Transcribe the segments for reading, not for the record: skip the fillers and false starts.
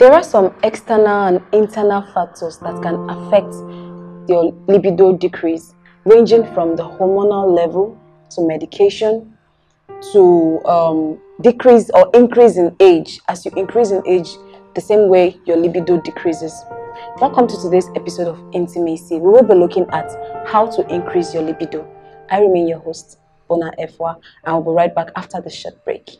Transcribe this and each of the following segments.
There are some external and internal factors that can affect your libido decrease, ranging from the hormonal level to medication to decrease or increase in age. As you increase in age, the same way your libido decreases. Welcome to today's episode of Intimacy. We will be looking at how to increase your libido. I remain your host, Bona Efwa, and I'll be right back after the short break.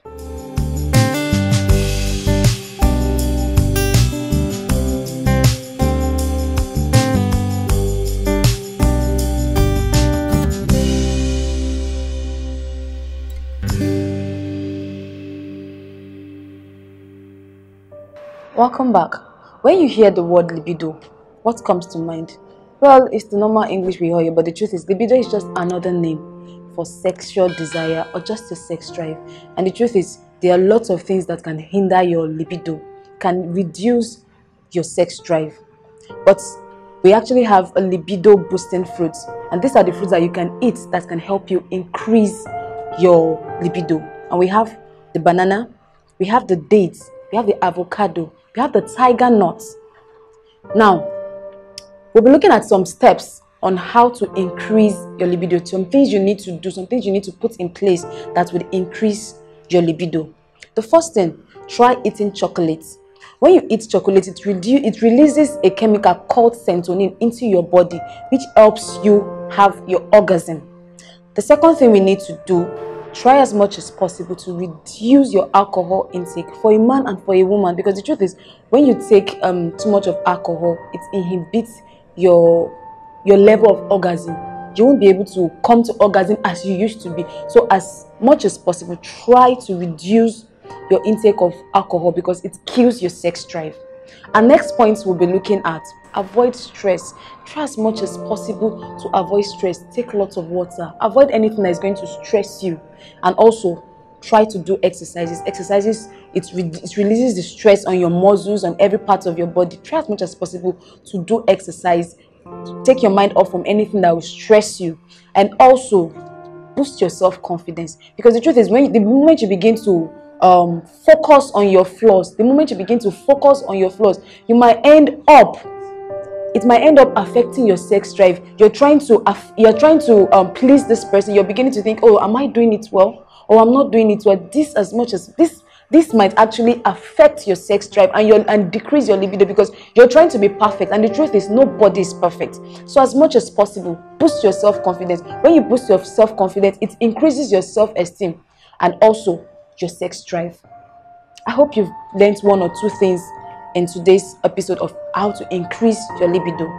Welcome back. When you hear the word libido, what comes to mind? Well, it's the normal English we hear, but the truth is libido is just another name for sexual desire or just a sex drive. And the truth is there are lots of things that can hinder your libido, can reduce your sex drive. But we actually have a libido boosting fruits, and these are the fruits that you can eat that can help you increase your libido. And we have the banana, we have the dates, we have the avocado, we have the tiger nuts. Now, we'll be looking at some steps on how to increase your libido, some things you need to do, some things you need to put in place that would increase your libido. The first thing, try eating chocolate. When you eat chocolate, it releases a chemical called serotonin into your body, which helps you have your orgasm. The second thing we need to do, try as much as possible to reduce your alcohol intake for a man and for a woman, because the truth is when you take too much of alcohol, it inhibits your level of orgasm. You won't be able to come to orgasm as you used to be. So as much as possible, try to reduce your intake of alcohol because it kills your sex drive. Our next point we'll be looking at, avoid stress. Try as much as possible to avoid stress. Take lots of water. Avoid anything that is going to stress you. And also try to do exercises. Exercises, it releases the stress on your muscles, on every part of your body. Try as much as possible to do exercise. Take your mind off from anything that will stress you. And also boost your self-confidence. Because the truth is, the moment you begin to focus on your flaws, it might end up affecting your sex drive. You're trying to please this person. You're beginning to think, oh, am I doing it well, or I'm not doing it well? This might actually affect your sex drive and decrease your libido because you're trying to be perfect, and the truth is nobody is perfect. So as much as possible, boost your self-confidence. When you boost your self-confidence, it increases your self-esteem and also your sex drive. I hope you've learned one or two things in today's episode of how to increase your libido.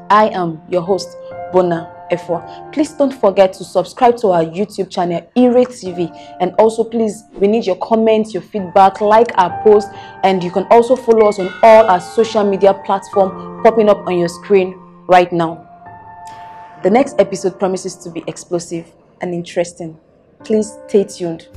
I am your host, Bona Efwa. Please don't forget to subscribe to our YouTube channel, IreTV, and also please, we need your comments, your feedback, like our post, and you can also follow us on all our social media platforms popping up on your screen right now. The next episode promises to be explosive and interesting. Please stay tuned.